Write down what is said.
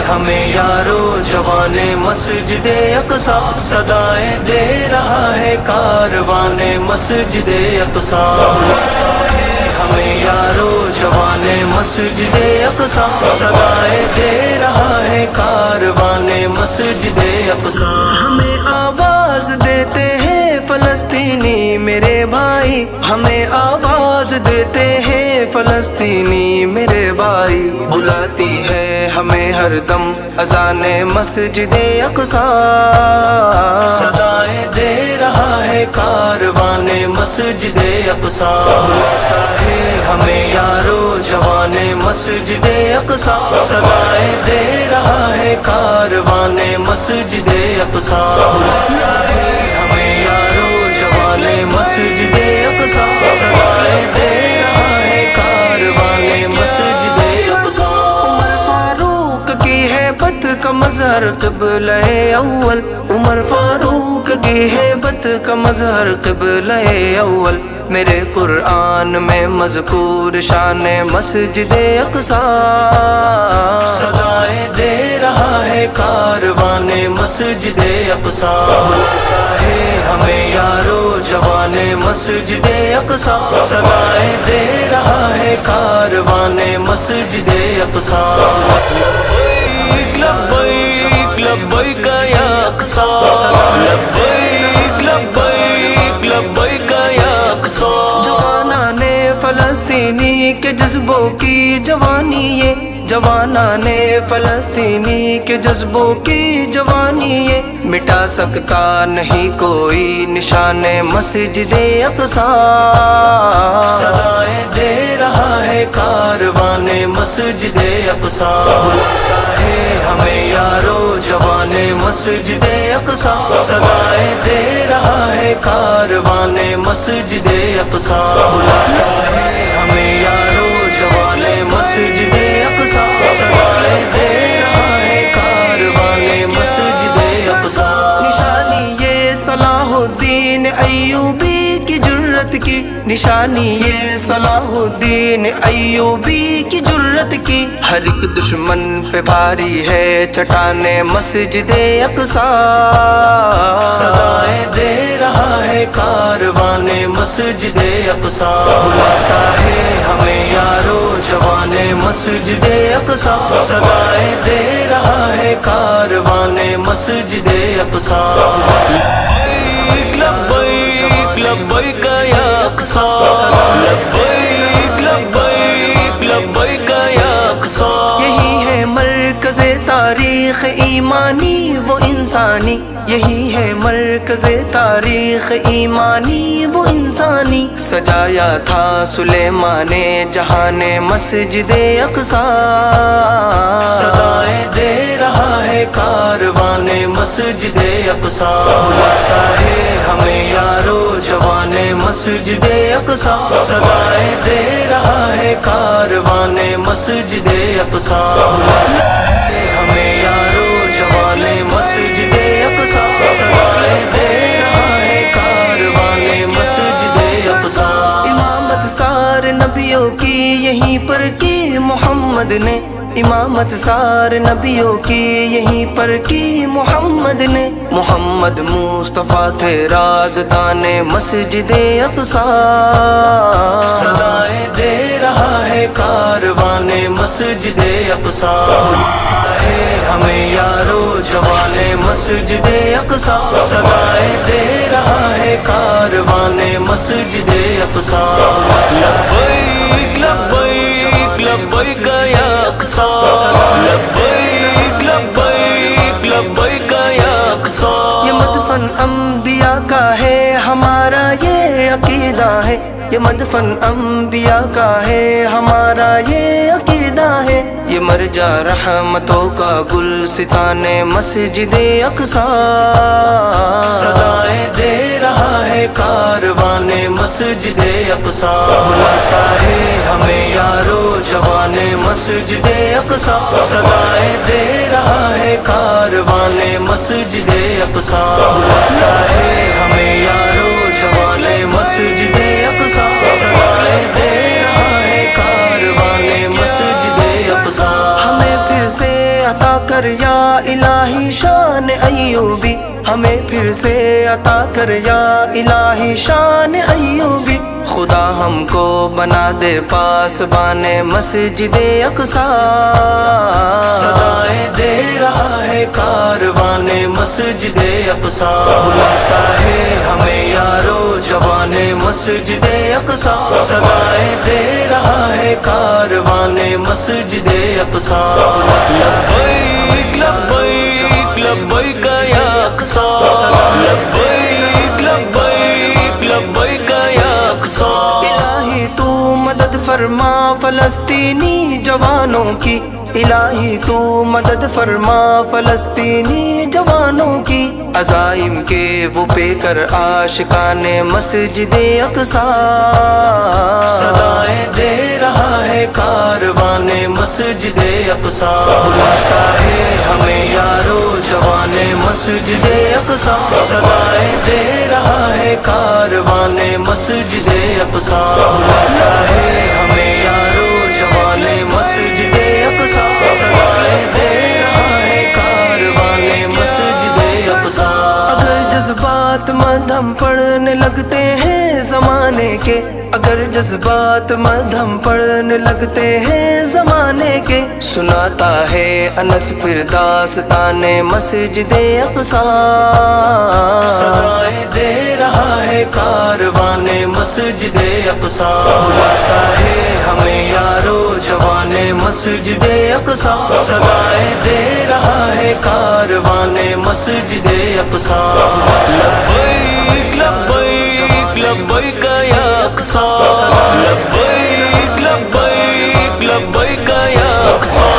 ہمیں یارو جوان مسجد اقصی، صدائیں دے رہا ہے کاروان مسجد اقصی، ہمیں یارو جوان مسجد اقصی، صدائیں دے رہا ہے کاروان مسجد اقصی، ہمیں آواز دیتے ہیں فلسطینی میرے بھائی، ہمیں آواز دیتے ہیں فلسطینی میرے بھائی، بلاتی ہے ہمیں ہر دم اذان مسجد اقصی، صدائیں دے رہا ہے کاروان مسجد اقصی، بلاتا ہے ہمیں یارو جوان مسجد اقصی، صدائیں دے رہا ہے کاروان مسجد اقصی، بلاتا ہے ہمیں یارو جوان مسجد اقصی، صدائیں دے رہا ہے کاروان مسجد اقصی، عمر فاروق کی ہیبت کا مظہر قبلہ اول، عمر فاروق کی ہیبت کا مظہر قبلہ اول، میرے قرآن میں مذکور شان مسجد اقصی، صدائیں دے رہا ہے کاروان مسجد اقصی، بلاتا ہے ہمیں یارو جوان مسجد اقصی، صدائیں دے رہا ہے کاروان مسجد اقصی، لبیک لبیک لبیک یا اقصی، لبیک لبیک لبیک یا اقصی، جوانان فلسطینی کے جذبوں کی جوانی یہ، جوانان فلسطینی کے جذبوں کی جوانی یہ، مٹا سکتا نہیں کوئی نشان مسجد اقصی، صدائیں دے رہا ہے کاروان مسجد اقصی، بلاتا ہے ہمیں یارو جوان مسجد اقصی، صدائیں دے رہا ہے کاروان مسجد اقصی، بلاتا ہے ہمیں یارو جوان مسجد اقصی، صدائیں دے رہا ہے کاروان مسجد اقصی، نشانی یہ صلاح الدین ایوبی کی جرت کی، نشانی یہ صلاح الدین ایوبی کی جرت کی، ہر ایک دشمن پہ بھاری ہے چٹان مسجد اقصی، صدائیں دے رہا ہے کاروان مسجد اقصی، بلاتا ہے ہمیں یارو جوان مسجد اقصی، صدائیں دے رہا ہے کاروان مسجد اقصی، لبیک لبیک لبیک یا اقصی، لبیک لبیک لبیک یا اقصی، یہی ہے مرکز تاریخ ایمانی وہ انسانی، یہی ہے مرکز تاریخ ایمانی وہ انسانی، سجایا تھا سلیمان جہان مسجد اقصی، صدائیں دے رہا ہے کاروان مسجد اقصی، بلاتا ہے ہمیں یارو جوان مسجد اقصی، صدائیں دے رہا ہے کاروان مسجد اقصی، بلاتا ہے ہمیں یارو جوان مسجد اقصی، صدائیں دے رہا ہے کاروان مسجد اقصی، امامت سار نبیوں کی یہیں پر کی محمد نے، امامت سار نبیوں کی یہیں پر کی محمد نے، محمد مصطفیٰ تھے رازدان مسجد اقصی، صدائیں دے رہا ہے کاروان مسجد اقصی، بلاتا ہے ہمیں یارو جوان مسجد اقصی، صدائیں دے رہا ہے کاروان مسجد اقصی، لبیک لبیک لبیک یا اقصی، لبیک لبیک لبیک یا اقصی، یہ مدفن انبیاء کا ہے ہمارا یہ عقیدہ ہے، یہ مدفن انبیاء کا ہے ہمارا یہ عقیدہ ہے، یہ مرجع رحمتوں کا گلستان مسجد اقصی، صدائیں دے رہا ہے کاروان مسجد اقصی، بلاتا ہے ہمیں یارو جوان مسجد اقصی، صدائیں دے رہا ہے کاروان مسجد اقصی، بلاتا ہے ہمیں یارو جوان مسجد اقصی، صدائیں دے رہا ہے کاروان مسجد اقصی، ہمیں پھر سے عطا کر یا الہی شان ایوبی، ہمیں پھر سے عطا کر یا الہی شان ایوبی، خدا ہم کو بنا دے پاسبان مسجد اقصی، صدائیں دے رہا ہے کاروان مسجد اقصی، بلاتا ہے ہمیں یارو جوان مسجد اقصی، صدائیں دے رہا ہے کاروان مسجد اقصی، لبیک لبیک لبیک یا اقصی، لبیک لبیک لبیک یا اقصی، الہی تو مدد فرما فلسطینی جوانوں کی، الہی تو مدد فرما فلسطینی جوانوں کی، عزائم کے وہ پے کر عاشقان مسجد اقصی، صدائیں دے رہا ہے کاروان مسجد اقصی، بلاتا ہے ہمیں یارو جوان مسجد اقصی، صدائیں دے رہا ہے کاروان مسجد اقصی، بلاتا ہے ہمیں یارو جوان مسجد اقصی، صدائیں دے رہا ہے کاروان مسجد اقصی، اگر جذبات مدھم پڑھنے لگتے ہیں زمانے کے، اگر جذبات مدھم پڑھنے لگتے ہیں زمانے کے، سناتا ہے انس پھر داستان مسجد اقصی، صدائیں دے رہا ہے کاروان مسجد اقصی، بلاتا ہے ہمیں یارو جوان مسجد اقصی، صدائیں دے رہا ہے کاروان مسجد اقصی، لبیک لبیک لبیک یا اقصی، لبیک لبیک لبیک یا اقصی۔